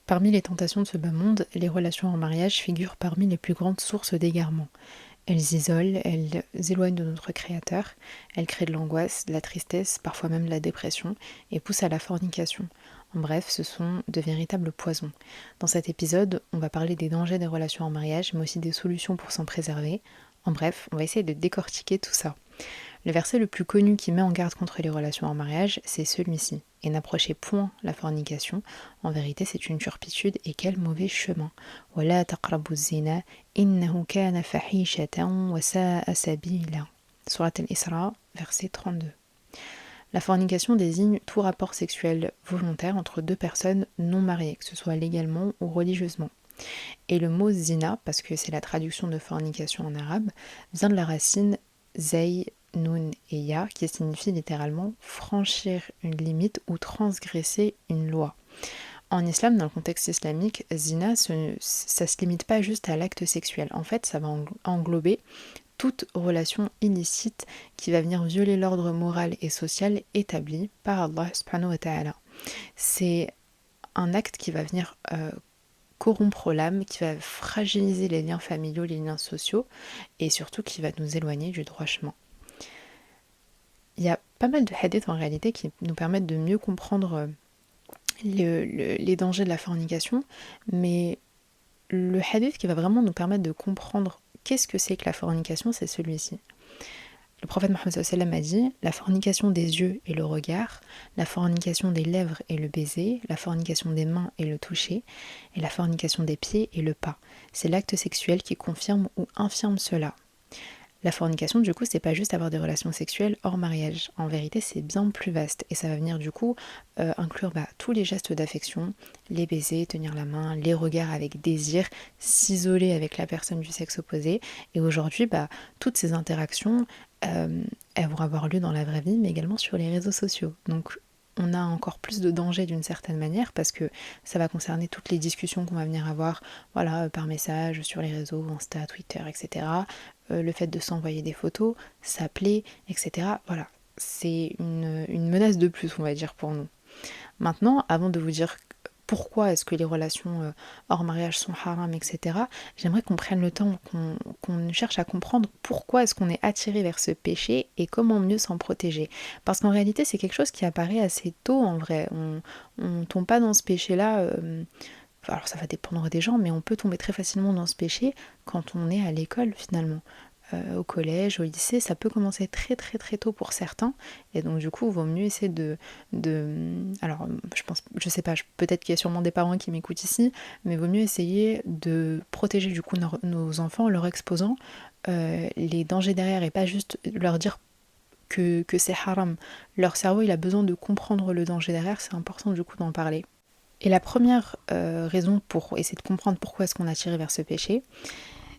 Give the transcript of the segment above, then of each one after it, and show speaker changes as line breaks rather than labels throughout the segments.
Parmi les tentations de ce bas monde, les relations en mariage figurent parmi les plus grandes sources d'égarement. Elles isolent, elles éloignent de notre Créateur, elles créent de l'angoisse, de la tristesse, parfois même de la dépression, et poussent à la fornication. En bref, ce sont de véritables poisons. Dans cet épisode, on va parler des dangers des relations en mariage, mais aussi des solutions pour s'en préserver. En bref, on va essayer de décortiquer tout ça. Le verset le plus connu qui met en garde contre les relations en mariage, c'est celui-ci. Et n'approchez point la fornication. En vérité, c'est une turpitude et quel mauvais chemin. وَلَا تَقْرَبُوا الزِّنَا إِنَّهُ كَانَ فَحِيشَةً وَسَاءَ سَبِيلًا. Surat al-Isra, verset 32. La fornication désigne tout rapport sexuel volontaire entre deux personnes non mariées, que ce soit légalement ou religieusement. Et le mot zina, parce que c'est la traduction de fornication en arabe, vient de la racine zay, nun et ya, qui signifie littéralement franchir une limite ou transgresser une loi. En islam, dans le contexte islamique, zina, ça se limite pas juste à l'acte sexuel. En fait, ça va englober toute relation illicite qui va venir violer l'ordre moral et social établi par Allah subhanahu wa ta'ala. C'est un acte qui va venir corrompre l'âme, qui va fragiliser les liens familiaux, les liens sociaux, et surtout qui va nous éloigner du droit chemin. Il y a pas mal de hadiths en réalité qui nous permettent de mieux comprendre les dangers de la fornication, mais le hadith qui va vraiment nous permettre de comprendre qu'est-ce que c'est que la fornication, c'est celui-ci. Le prophète Mohammed sallallahu alayhi wa sallam a dit: la fornication des yeux et le regard, la fornication des lèvres et le baiser, la fornication des mains et le toucher, et la fornication des pieds et le pas. C'est l'acte sexuel qui confirme ou infirme cela. La fornication, du coup, c'est pas juste avoir des relations sexuelles hors mariage. En vérité, c'est bien plus vaste. Et ça va venir, du coup, inclure tous les gestes d'affection, les baisers, tenir la main, les regards avec désir, s'isoler avec la personne du sexe opposé. Et aujourd'hui, toutes ces interactions, elles vont avoir lieu dans la vraie vie, mais également sur les réseaux sociaux. Donc, on a encore plus de danger d'une certaine manière parce que ça va concerner toutes les discussions qu'on va venir avoir, voilà, par message, sur les réseaux, Insta, Twitter, etc. Le fait de s'envoyer des photos, s'appeler, etc. Voilà, c'est une menace de plus, on va dire, pour nous. Maintenant, avant de vous dire pourquoi est-ce que les relations hors mariage sont haram, etc., j'aimerais qu'on prenne le temps, qu'on cherche à comprendre pourquoi est-ce qu'on est attiré vers ce péché et comment mieux s'en protéger. Parce qu'en réalité, c'est quelque chose qui apparaît assez tôt en vrai. On tombe pas dans ce péché-là. Alors ça va dépendre des gens, mais on peut tomber très facilement dans ce péché quand on est à l'école finalement. Au collège, au lycée, ça peut commencer très très très tôt pour certains, et donc du coup, il vaut mieux essayer alors, je sais pas, peut-être qu'il y a sûrement des parents qui m'écoutent ici, mais il vaut mieux essayer de protéger du coup nos enfants en leur exposant les dangers derrière, et pas juste leur dire que c'est haram. Leur cerveau, il a besoin de comprendre le danger derrière, c'est important du coup d'en parler. Et la première raison pour essayer de comprendre pourquoi est-ce qu'on a tiré vers ce péché,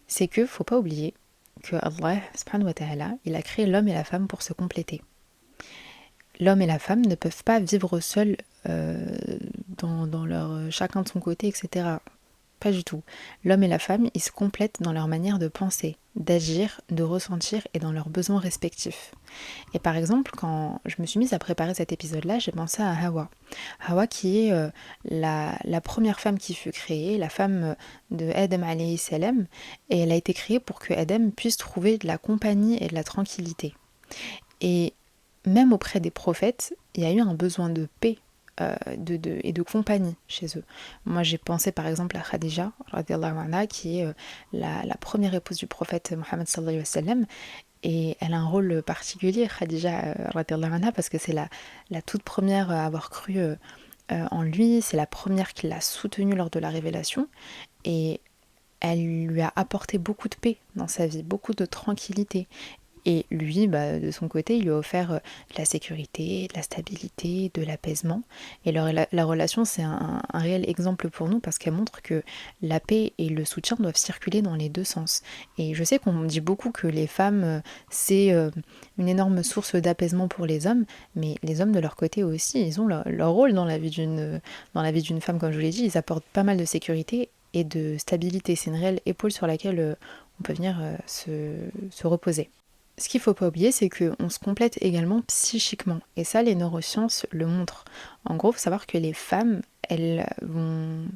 c'est que faut pas oublier que Allah subhanahu wa ta'ala, il a créé l'homme et la femme pour se compléter. L'homme et la femme ne peuvent pas vivre seuls dans leur chacun de son côté, etc. Pas du tout. L'homme et la femme, ils se complètent dans leur manière de penser, d'agir, de ressentir et dans leurs besoins respectifs. Et par exemple, quand je me suis mise à préparer cet épisode-là, j'ai pensé à Hawa. Hawa qui est la première femme qui fut créée, la femme de Adam alayhi salam, et elle a été créée pour que Adam puisse trouver de la compagnie et de la tranquillité. Et même auprès des prophètes, il y a eu un besoin de paix et de compagnie chez eux. Moi, j'ai pensé par exemple à Khadija, radiallahu anha, qui est la première épouse du prophète Mohammed sallallahu alayhi wa sallam, et elle a un rôle particulier, Khadija, radiallahu anha, parce que c'est la toute première à avoir cru en lui, c'est la première qui l'a soutenu lors de la révélation, et elle lui a apporté beaucoup de paix dans sa vie, beaucoup de tranquillité. Et lui, de son côté, il lui a offert de la sécurité, de la stabilité, de l'apaisement. Et la relation, c'est un réel exemple pour nous parce qu'elle montre que la paix et le soutien doivent circuler dans les deux sens. Et je sais qu'on dit beaucoup que les femmes, c'est une énorme source d'apaisement pour les hommes, mais les hommes de leur côté aussi, ils ont leur rôle dans la vie d'une femme, comme je vous l'ai dit, ils apportent pas mal de sécurité et de stabilité. C'est une réelle épaule sur laquelle on peut venir se reposer. Ce qu'il ne faut pas oublier, c'est qu'on se complète également psychiquement. Et ça, les neurosciences le montrent. En gros, il faut savoir que les femmes, elles vont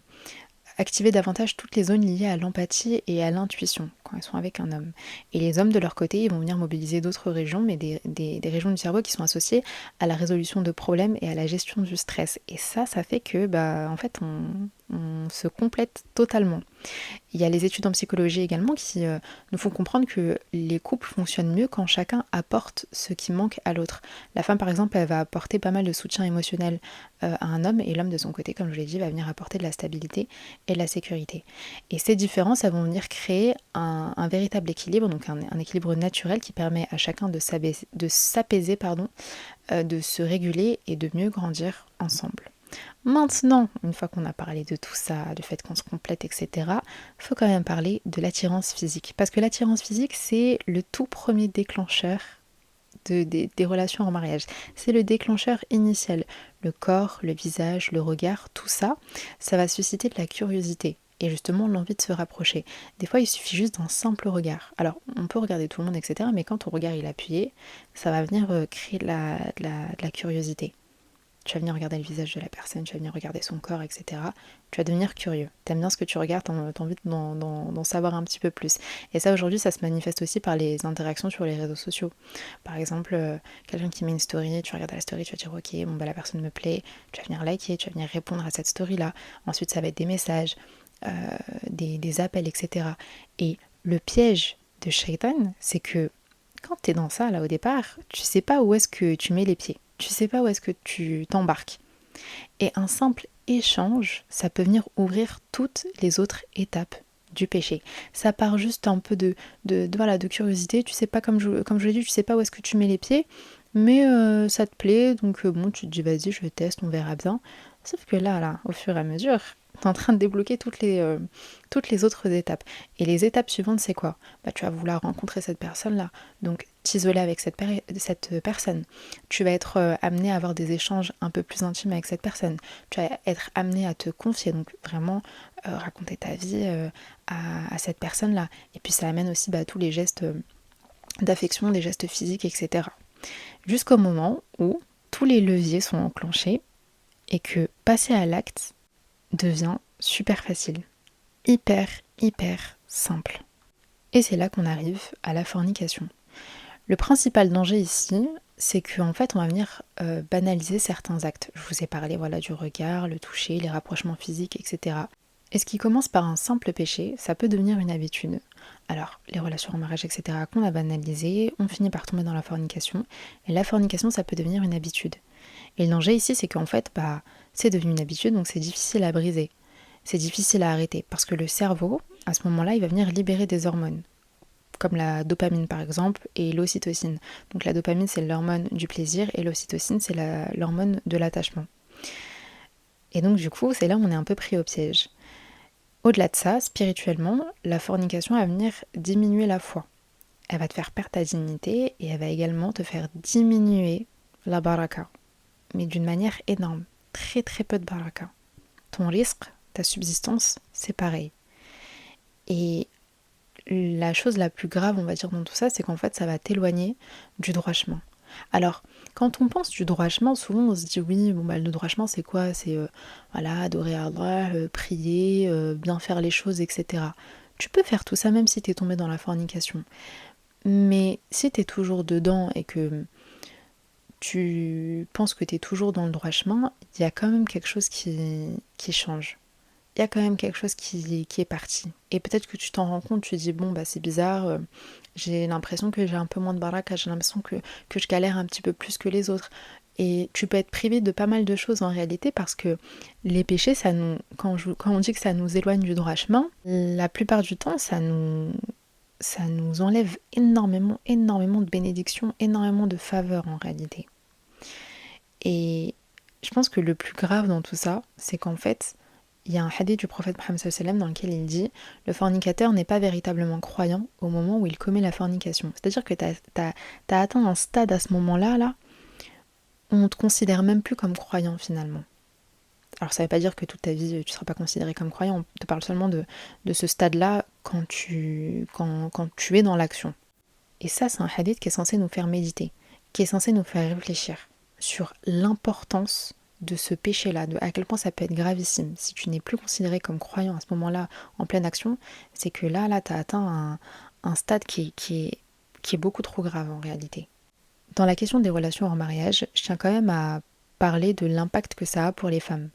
activer davantage toutes les zones liées à l'empathie et à l'intuition quand elles sont avec un homme. Et les hommes, de leur côté, ils vont venir mobiliser d'autres régions, mais des régions du cerveau qui sont associées à la résolution de problèmes et à la gestion du stress. Et ça fait que, en fait, on se complète totalement. Il y a les études en psychologie également qui nous font comprendre que les couples fonctionnent mieux quand chacun apporte ce qui manque à l'autre. La femme, par exemple, elle va apporter pas mal de soutien émotionnel à un homme, et l'homme, de son côté, comme je l'ai dit, va venir apporter de la stabilité et de la sécurité. Et ces différences, elles vont venir créer un véritable équilibre, donc un équilibre naturel qui permet à chacun de s'apaiser, de se réguler et de mieux grandir ensemble. Maintenant, une fois qu'on a parlé de tout ça, du fait qu'on se complète, etc., il faut quand même parler de l'attirance physique. Parce que l'attirance physique, c'est le tout premier déclencheur des relations en mariage. C'est le déclencheur initial. Le corps, le visage, le regard, tout ça, ça va susciter de la curiosité. Et justement, l'envie de se rapprocher. Des fois, il suffit juste d'un simple regard. Alors, on peut regarder tout le monde, etc., mais quand ton regard est appuyé, ça va venir créer de la curiosité. Tu vas venir regarder le visage de la personne, tu vas venir regarder son corps, etc. Tu vas devenir curieux. T'aimes bien ce que tu regardes, t'as envie d'en savoir un petit peu plus. Et ça, aujourd'hui, ça se manifeste aussi par les interactions sur les réseaux sociaux. Par exemple, quelqu'un qui met une story, tu regardes la story, tu vas dire ok, la personne me plaît, tu vas venir liker, tu vas venir répondre à cette story-là. Ensuite, ça va être des messages, des appels, etc. Et le piège de Shaitan, c'est que quand t'es dans ça, là, au départ, tu sais pas où est-ce que tu mets les pieds. Tu sais pas où est-ce que tu t'embarques. Et un simple échange, ça peut venir ouvrir toutes les autres étapes du péché. Ça part juste un peu de curiosité. Tu sais pas, comme je l'ai dit, tu sais pas où est-ce que tu mets les pieds, mais ça te plaît, donc tu te dis vas-y, je teste, on verra bien. Sauf que là, au fur et à mesure, t'es en train de débloquer toutes les autres étapes. Et les étapes suivantes, c'est quoi ? Tu vas vouloir rencontrer cette personne-là, donc t'isoler avec cette personne. Tu vas être amené à avoir des échanges un peu plus intimes avec cette personne. Tu vas être amené à te confier, donc vraiment raconter ta vie à cette personne-là. Et puis ça amène aussi tous les gestes d'affection, des gestes physiques, etc. Jusqu'au moment où tous les leviers sont enclenchés et que passer à l'acte devient super facile, hyper simple. Et c'est là qu'on arrive à la fornication. Le principal danger ici, c'est qu'en fait on va venir banaliser certains actes. Je vous ai parlé du regard, le toucher, les rapprochements physiques, etc. Et ce qui commence par un simple péché, ça peut devenir une habitude. Alors, les relations en mariage, etc., qu'on a banalisées, on finit par tomber dans la fornication. Et la fornication, ça peut devenir une habitude. Et le danger ici, c'est qu'en fait, c'est devenu une habitude, donc c'est difficile à briser. C'est difficile à arrêter, parce que le cerveau, à ce moment-là, il va venir libérer des hormones, comme la dopamine par exemple, et l'ocytocine. Donc la dopamine, c'est l'hormone du plaisir, et l'ocytocine, c'est l'hormone de l'attachement. Et donc du coup, c'est là où on est un peu pris au piège. Au-delà de ça, spirituellement, la fornication va venir diminuer la foi. Elle va te faire perdre ta dignité, et elle va également te faire diminuer la baraka, mais d'une manière énorme. Très peu de baraka. Ton risque, ta subsistance, c'est pareil. Et la chose la plus grave, on va dire, dans tout ça, c'est qu'en fait, ça va t'éloigner du droit chemin. Alors, quand on pense du droit chemin, souvent on se dit oui, le droit chemin, c'est quoi ? C'est adorer Allah, prier, bien faire les choses, etc. Tu peux faire tout ça même si t'es tombé dans la fornication. Mais si t'es toujours dedans et que tu penses que t'es toujours dans le droit chemin, il y a quand même quelque chose qui change. Il y a quand même quelque chose qui est parti. Et peut-être que tu t'en rends compte, tu te dis, c'est bizarre, j'ai l'impression que j'ai un peu moins de baraka, j'ai l'impression que je galère un petit peu plus que les autres. Et tu peux être privé de pas mal de choses en réalité, parce que les péchés, quand on dit que ça nous éloigne du droit chemin, la plupart du temps, ça nous enlève énormément de bénédictions, énormément de faveurs en réalité. Et je pense que le plus grave dans tout ça, c'est qu'en fait, il y a un hadith du prophète Mohammed sallallahu alayhi wa sallam dans lequel il dit « Le fornicateur n'est pas véritablement croyant au moment où il commet la fornication. » C'est-à-dire que t'as atteint un stade à ce moment-là, où on te considère même plus comme croyant finalement. Alors ça ne veut pas dire que toute ta vie tu ne seras pas considéré comme croyant, on te parle seulement de ce stade-là quand tu es dans l'action. Et ça, c'est un hadith qui est censé nous faire méditer, qui est censé nous faire réfléchir sur l'importance de ce péché-là, de à quel point ça peut être gravissime. Si tu n'es plus considéré comme croyant à ce moment-là, en pleine action, c'est que là, tu as atteint un stade qui est beaucoup trop grave en réalité. Dans la question des relations hors mariage, je tiens quand même à parler de l'impact que ça a pour les femmes.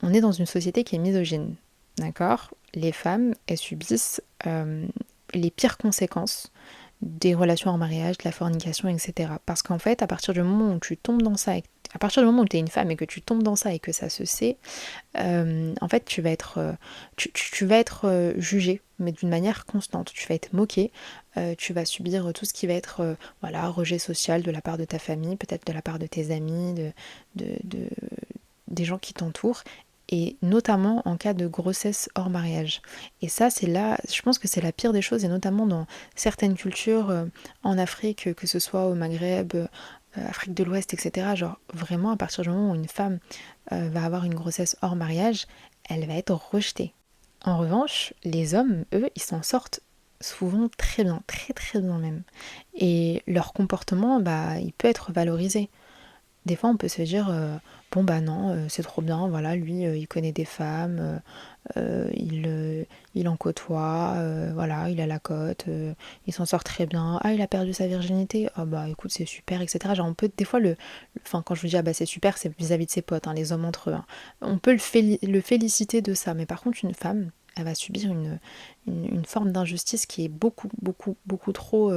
On est dans une société qui est misogyne, d'accord ? Les femmes, elles subissent les pires conséquences des relations hors mariage, de la fornication, etc. Parce qu'en fait, à partir du moment où tu tombes dans ça, à partir du moment où tu es une femme et que tu tombes dans ça et que ça se sait, en fait, tu vas être jugée, mais d'une manière constante. Tu vas être moquée, tu vas subir tout ce qui va être voilà, rejet social de la part de ta famille, peut-être de la part de tes amis, des gens qui t'entourent, et notamment en cas de grossesse hors mariage. Et ça, c'est là, je pense que c'est la pire des choses, et notamment dans certaines cultures en Afrique, que ce soit au Maghreb, Afrique de l'Ouest, etc. Genre vraiment, à partir du moment où une femme va avoir une grossesse hors mariage, elle va être rejetée. En revanche, les hommes, eux, ils s'en sortent souvent très bien, très très bien même. Et leur comportement, bah, il peut être valorisé. Des fois, on peut se dire, bon bah non, c'est trop bien, voilà, lui, il connaît des femmes, il en côtoie, voilà, il a la cote, il s'en sort très bien. Ah, il a perdu sa virginité, ah bah écoute, c'est super, etc. Genre, on peut, des fois, enfin, quand je vous dis, ah bah c'est super, c'est vis-à-vis de ses potes, hein, les hommes entre eux, hein. On peut le féliciter de ça, mais par contre, une femme, elle va subir une forme d'injustice qui est beaucoup, beaucoup, beaucoup trop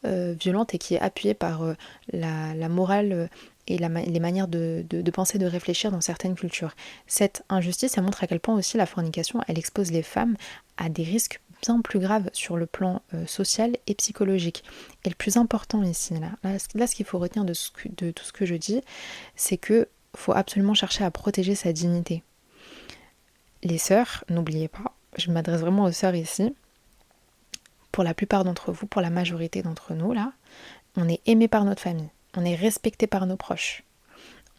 violente et qui est appuyée par la morale et les manières de penser, de réfléchir dans certaines cultures. Cette injustice, elle montre à quel point aussi la fornication, elle expose les femmes à des risques bien plus graves sur le plan social et psychologique. Et le plus important ici, là ce qu'il faut retenir de tout ce que je dis, c'est que faut absolument chercher à protéger sa dignité. Les sœurs, n'oubliez pas, je m'adresse vraiment aux sœurs ici, pour la plupart d'entre vous, pour la majorité d'entre nous, là, on est aimé par notre famille, on est respecté par nos proches.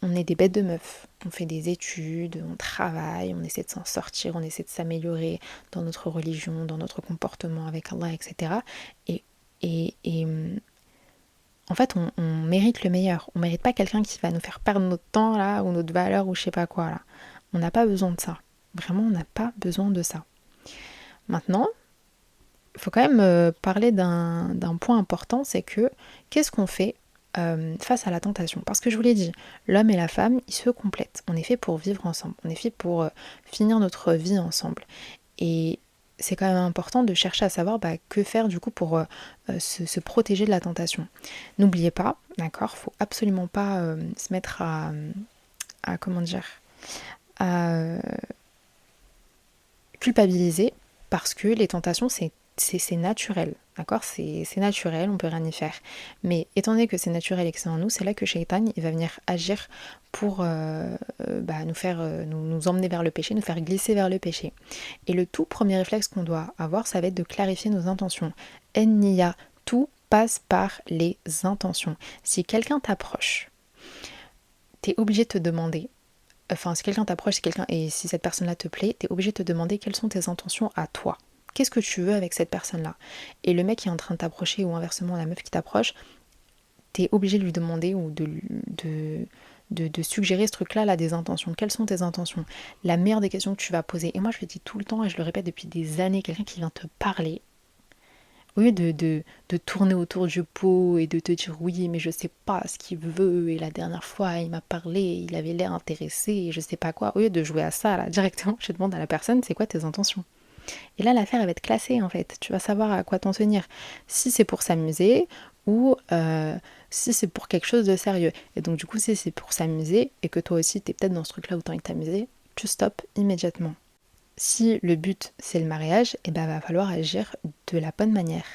On est des bêtes de meufs, on fait des études, on travaille, on essaie de s'en sortir, on essaie de s'améliorer dans notre religion, dans notre comportement avec Allah, etc. Et en fait, on mérite le meilleur. On mérite pas quelqu'un qui va nous faire perdre notre temps là, ou notre valeur, ou je sais pas quoi là. On n'a pas besoin de ça. Vraiment, on n'a pas besoin de ça. Maintenant, il faut quand même parler d'un point important, c'est que qu'est-ce qu'on fait face à la tentation? Parce que je vous l'ai dit, l'homme et la femme, ils se complètent. On est fait pour vivre ensemble, on est fait pour finir notre vie ensemble. Et c'est quand même important de chercher à savoir que faire du coup pour se protéger de la tentation. N'oubliez pas, d'accord, faut absolument pas se mettre à comment dire, à culpabiliser, parce que les tentations, c'est naturel, d'accord, c'est naturel, on peut rien y faire. Mais étant donné que c'est naturel et que c'est en nous, c'est là que Shaitan, il va venir agir pour nous faire nous emmener vers le péché, nous faire glisser vers le péché. Et le tout premier réflexe qu'on doit avoir, ça va être de clarifier nos intentions. En-niya, tout passe par les intentions. Si quelqu'un t'approche, t'es obligé de te demander, enfin si quelqu'un t'approche, et si cette personne-là te plaît, t'es obligé de te demander quelles sont tes intentions à toi. Qu'est-ce que tu veux avec cette personne-là? Et le mec qui est en train de t'approcher, ou inversement la meuf qui t'approche, t'es obligé de lui demander ou de suggérer ce truc-là, là, des intentions. Quelles sont tes intentions? La meilleure des questions que tu vas poser. Et moi, je le dis tout le temps et je le répète depuis des années, quelqu'un qui vient te parler, au lieu de tourner autour du pot et de te dire oui, mais je sais pas ce qu'il veut, et la dernière fois, il m'a parlé, il avait l'air intéressé, et je sais pas quoi, au lieu de jouer à ça, là, directement, je demande à la personne, c'est quoi tes intentions? Et là, l'affaire, elle va être classée, en fait. Tu vas savoir à quoi t'en tenir. Si c'est pour s'amuser ou si c'est pour quelque chose de sérieux. Et donc, du coup, si c'est pour s'amuser et que toi aussi, t'es peut-être dans ce truc-là où t'as envie de t'amuser, tu stoppes immédiatement. Si le but, c'est le mariage, eh ben, va falloir agir de la bonne manière.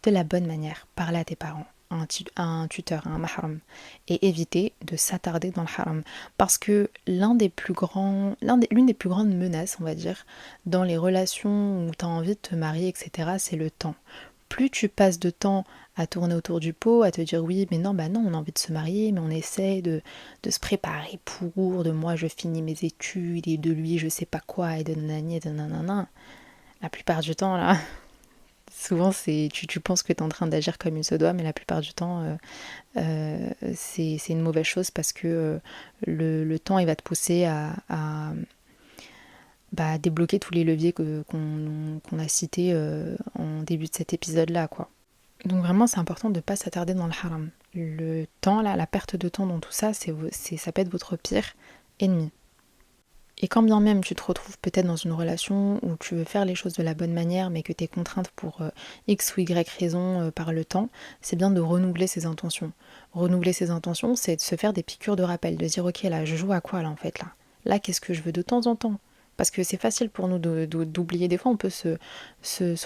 De la bonne manière. Parler à tes parents, à un tuteur, à un mahram, et éviter de s'attarder dans le haram. Parce que l'une des plus grandes menaces, on va dire, dans les relations où tu as envie de te marier, etc., c'est le temps. Plus tu passes de temps à tourner autour du pot, à te dire oui, mais non, bah non, on a envie de se marier, mais on essaie de se préparer pour, de moi je finis mes études, et de lui je sais pas quoi, et de nanani, et de nanana. La plupart du temps, là, Souvent, tu penses que tu es en train d'agir comme il se doit, mais la plupart du temps, c'est une mauvaise chose parce que le temps, il va te pousser à débloquer tous les leviers qu'on a cités en début de cet épisode-là, quoi. Donc vraiment, c'est important de ne pas s'attarder dans le haram. Le temps, là, la perte de temps dans tout ça, ça peut être votre pire ennemi. Et quand bien même tu te retrouves peut-être dans une relation où tu veux faire les choses de la bonne manière, mais que tu es contrainte pour X ou Y raison par le temps, c'est bien de renouveler ses intentions. Renouveler ses intentions, c'est de se faire des piqûres de rappel, de dire ok là, je joue à quoi là en fait là? Là, qu'est-ce que je veux de temps en temps? Parce que c'est facile pour nous d'oublier. Des fois, on peut se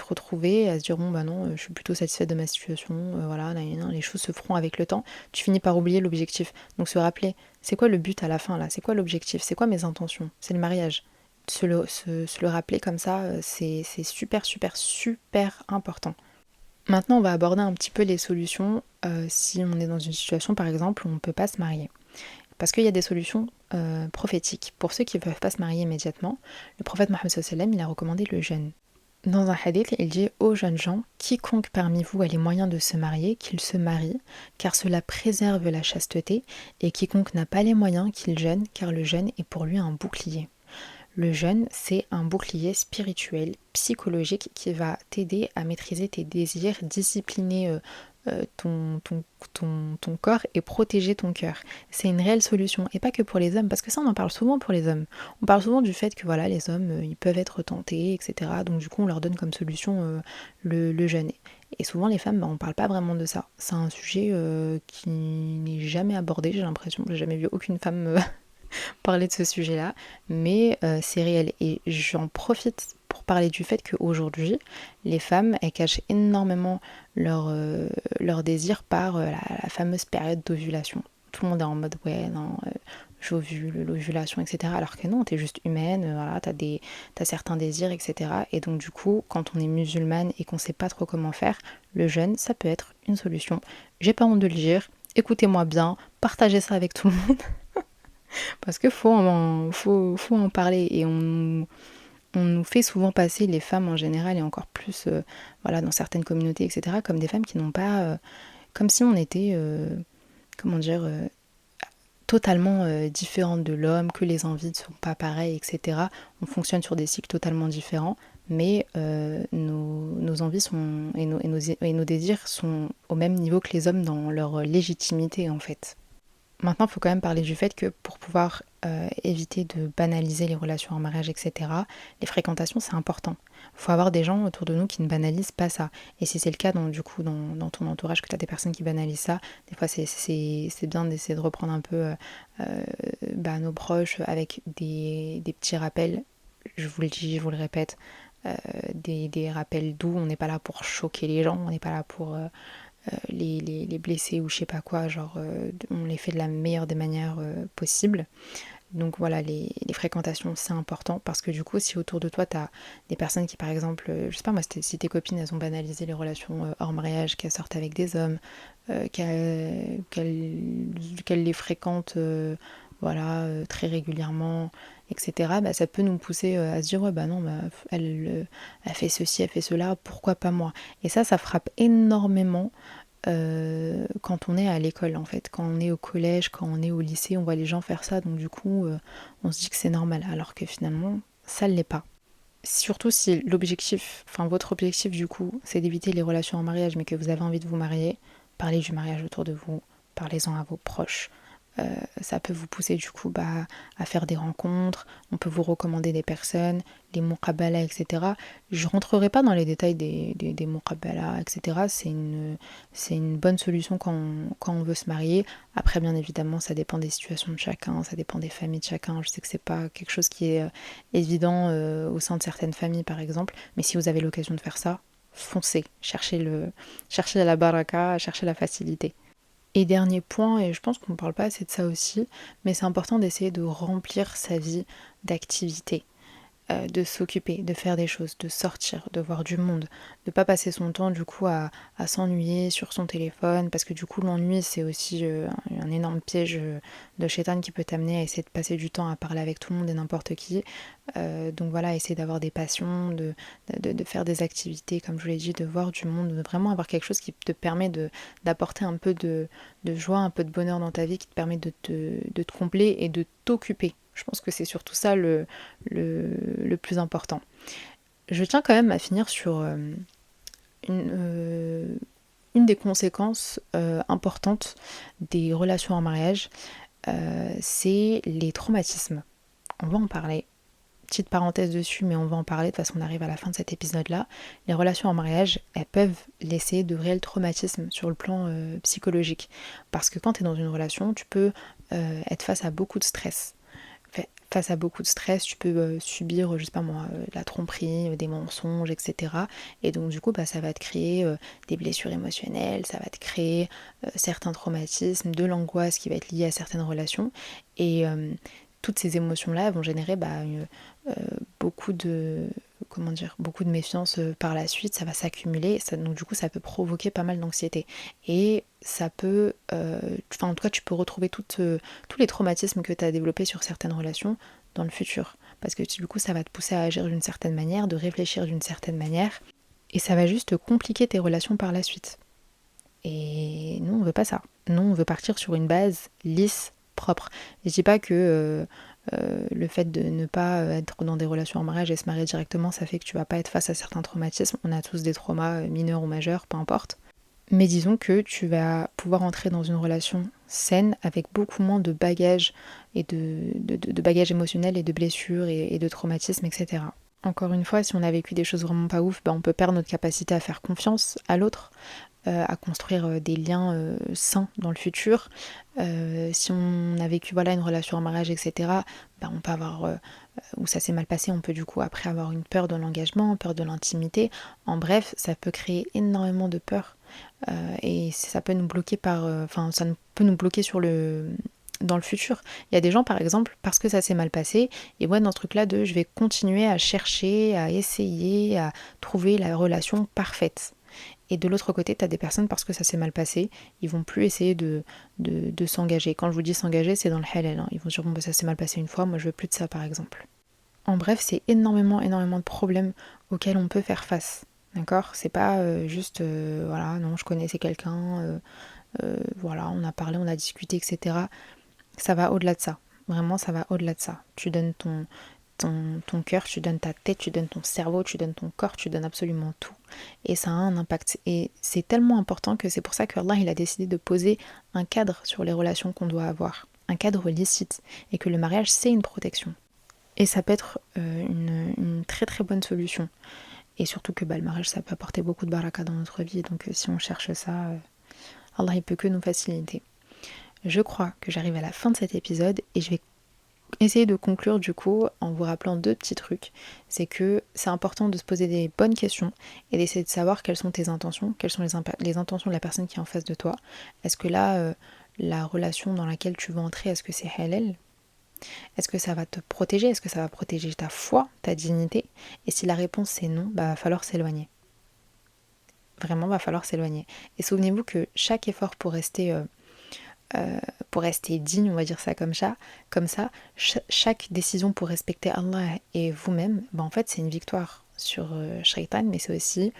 retrouver à se dire bon bah non, je suis plutôt satisfaite de ma situation, voilà, les choses se feront avec le temps. Tu finis par oublier l'objectif. Donc se rappeler, c'est quoi le but à la fin là? C'est quoi l'objectif? C'est quoi mes intentions? C'est le mariage. Se le rappeler comme ça, c'est super, super, super important. Maintenant, on va aborder un petit peu les solutions si on est dans une situation, par exemple, où on ne peut pas se marier. Parce qu'il y a des solutions prophétiques. Pour ceux qui ne peuvent pas se marier immédiatement, le prophète Mohammed sallallahu alayhi wa sallam, il a recommandé le jeûne. Dans un hadith, il dit aux jeunes gens, quiconque parmi vous a les moyens de se marier, qu'il se marie, car cela préserve la chasteté, et quiconque n'a pas les moyens, qu'il jeûne, car le jeûne est pour lui un bouclier. Le jeûne, c'est un bouclier spirituel, psychologique, qui va t'aider à maîtriser tes désirs, discipliner ton corps et protéger ton cœur. C'est une réelle solution, et pas que pour les hommes, parce que ça on en parle souvent pour les hommes. On parle souvent du fait que voilà, les hommes, ils peuvent être tentés, etc. Donc du coup on leur donne comme solution le jeûne. Et souvent les femmes, on parle pas vraiment de ça. C'est un sujet qui n'est jamais abordé, j'ai l'impression. J'ai jamais vu aucune femme parler de ce sujet-là, mais c'est réel. Et j'en profite pour parler du fait qu'aujourd'hui, les femmes, elles cachent énormément leur désir par la fameuse période d'ovulation. Tout le monde est en mode, ouais, non, j'ovule, l'ovulation, etc. Alors que non, t'es juste humaine, voilà, t'as certains désirs, etc. Et donc du coup, quand on est musulmane et qu'on sait pas trop comment faire, le jeûne, ça peut être une solution. J'ai pas honte de le dire, écoutez-moi bien, partagez ça avec tout le monde. Parce que faut en parler et on nous fait souvent passer les femmes en général et encore plus voilà, dans certaines communautés, etc., comme des femmes qui n'ont pas... comme si on était, comment dire, totalement différentes de l'homme, que les envies ne sont pas pareilles, etc. On fonctionne sur des cycles totalement différents, mais nos envies sont, et nos désirs sont au même niveau que les hommes dans leur légitimité, en fait. Maintenant, il faut quand même parler du fait que pour pouvoir éviter de banaliser les relations en mariage, etc., les fréquentations, c'est important. Il faut avoir des gens autour de nous qui ne banalisent pas ça. Et si c'est le cas, du coup, dans ton entourage, que tu as des personnes qui banalisent ça, des fois, c'est bien d'essayer de reprendre un peu nos proches avec des petits rappels. Je vous le dis, je vous le répète, des rappels doux. On n'est pas là pour choquer les gens, on n'est pas là pour... les blessés ou je sais pas quoi, genre on les fait de la meilleure des manières possibles. Donc voilà, les fréquentations c'est important parce que du coup si autour de toi t'as des personnes qui par exemple, je sais pas moi, si tes copines elles ont banalisé les relations hors mariage, qu'elles sortent avec des hommes, qu'elles les fréquentent voilà, très régulièrement, etc., bah, ça peut nous pousser à se dire ouais bah non, bah, elle fait ceci, elle fait cela, pourquoi pas moi? Et ça frappe énormément quand on est à l'école en fait, quand on est au collège, quand on est au lycée, on voit les gens faire ça, donc du coup on se dit que c'est normal, alors que finalement ça ne l'est pas. Surtout si l'objectif, enfin votre objectif du coup, c'est d'éviter les relations en mariage, mais que vous avez envie de vous marier, parlez du mariage autour de vous, parlez-en à vos proches. Ça peut vous pousser du coup à faire des rencontres, on peut vous recommander des personnes, les muqabbala, etc. Je rentrerai pas dans les détails des muqabbala, etc. C'est une bonne solution quand on veut se marier. Après, bien évidemment, ça dépend des situations de chacun, ça dépend des familles de chacun. Je sais que c'est pas quelque chose qui est évident au sein de certaines familles, par exemple, mais si vous avez l'occasion de faire ça, foncez, cherchez la baraka, cherchez la facilité. Et dernier point, et je pense qu'on ne parle pas assez de ça aussi, mais c'est important d'essayer de remplir sa vie d'activités. de s'occuper, de faire des choses, de sortir, de voir du monde, de pas passer son temps du coup à s'ennuyer sur son téléphone, parce que du coup l'ennui c'est aussi un énorme piège de Shaitan qui peut t'amener à essayer de passer du temps à parler avec tout le monde et n'importe qui. Donc voilà, essayer d'avoir des passions, de faire des activités, comme je vous l'ai dit, de voir du monde, de vraiment avoir quelque chose qui te permet d'apporter un peu de joie, un peu de bonheur dans ta vie, qui te permet de te combler et de t'occuper. Je pense que c'est surtout ça le plus important. Je tiens quand même à finir sur une des conséquences importantes des relations en mariage, c'est les traumatismes. On va en parler. Petite parenthèse dessus, mais on va en parler, de toute façon on arrive à la fin de cet épisode-là. Les relations en mariage, elles peuvent laisser de réels traumatismes sur le plan psychologique. Parce que quand tu es dans une relation, tu peux être face à beaucoup de stress. Face à beaucoup de stress, tu peux subir, je sais pas moi, de la tromperie, des mensonges, etc. Et donc du coup, ça va te créer des blessures émotionnelles, ça va te créer certains traumatismes, de l'angoisse qui va être liée à certaines relations. Et toutes ces émotions-là vont générer beaucoup de beaucoup de méfiance par la suite, ça va s'accumuler, donc du coup ça peut provoquer pas mal d'anxiété. Et ça peut, en tout cas tu peux retrouver tous les traumatismes que tu as développés sur certaines relations dans le futur. Parce que du coup ça va te pousser à agir d'une certaine manière, de réfléchir d'une certaine manière, et ça va juste compliquer tes relations par la suite. Et nous on veut pas ça. Nous on veut partir sur une base lisse, propre. Je dis pas que le fait de ne pas être dans des relations en mariage et se marier directement, ça fait que tu vas pas être face à certains traumatismes. On a tous des traumas mineurs ou majeurs, peu importe. Mais disons que tu vas pouvoir entrer dans une relation saine avec beaucoup moins de bagages et de bagages émotionnels et de blessures et de traumatismes, etc. Encore une fois, si on a vécu des choses vraiment pas ouf, on peut perdre notre capacité à faire confiance à l'autre, à construire des liens sains dans le futur. Si on a vécu une relation en mariage, etc., on peut avoir, où ça s'est mal passé, on peut du coup après avoir une peur de l'engagement, peur de l'intimité. En bref, ça peut créer énormément de peur et ça peut nous bloquer ça peut nous bloquer dans le futur. Il y a des gens par exemple, parce que ça s'est mal passé, et dans ce truc là je vais continuer à chercher, à essayer, à trouver la relation parfaite. Et de l'autre côté, tu as des personnes, parce que ça s'est mal passé, ils vont plus essayer de s'engager. Quand je vous dis s'engager, c'est dans le halal. Ils vont dire, ça s'est mal passé une fois, moi je veux plus de ça par exemple. En bref, c'est énormément de problèmes auxquels on peut faire face. D'accord ? C'est pas juste, non, je connaissais quelqu'un, on a parlé, on a discuté, etc. Ça va au-delà de ça. Vraiment, ça va au-delà de ça. Tu donnes ton cœur, tu donnes ta tête, tu donnes ton cerveau, tu donnes ton corps, tu donnes absolument tout. Et ça a un impact. Et c'est tellement important que c'est pour ça que Allah il a décidé de poser un cadre sur les relations qu'on doit avoir. Un cadre licite. Et que le mariage, c'est une protection. Et ça peut être une très très bonne solution. Et surtout que le mariage, ça peut apporter beaucoup de baraka dans notre vie. Donc si on cherche ça, Allah il peut que nous faciliter. Je crois que j'arrive à la fin de cet épisode et je vais essayer de conclure du coup en vous rappelant 2 petits trucs. C'est que c'est important de se poser des bonnes questions et d'essayer de savoir quelles sont tes intentions, quelles sont les intentions de la personne qui est en face de toi. Est-ce que là, la relation dans laquelle tu veux entrer, est-ce que c'est halal ? Est-ce que ça va te protéger ? Est-ce que ça va protéger ta foi, ta dignité ? Et si la réponse c'est non, va falloir s'éloigner. Vraiment, va falloir s'éloigner. Et souvenez-vous que chaque effort pour rester digne, on va dire ça comme ça, chaque décision pour respecter Allah et vous-même, en fait c'est une victoire sur Shaitan, mais c'est aussi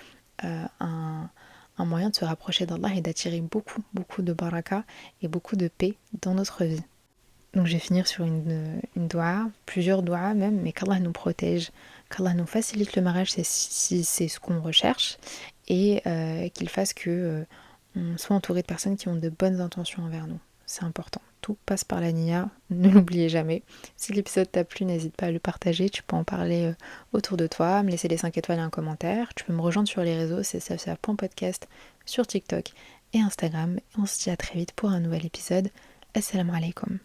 un moyen de se rapprocher d'Allah et d'attirer beaucoup de baraka et beaucoup de paix dans notre vie. Donc je vais finir sur une doua, plusieurs douas même, mais qu'Allah nous protège, qu'Allah nous facilite le mariage si c'est ce qu'on recherche, et qu'il fasse que on soit entouré de personnes qui ont de bonnes intentions envers nous. C'est important. Tout passe par la niya, ne l'oubliez jamais. Si l'épisode t'a plu, n'hésite pas à le partager, tu peux en parler autour de toi, me laisser les 5 étoiles et un commentaire. Tu peux me rejoindre sur les réseaux, c'est safia.podcast sur TikTok et Instagram. Et on se dit à très vite pour un nouvel épisode. Assalamu alaikum.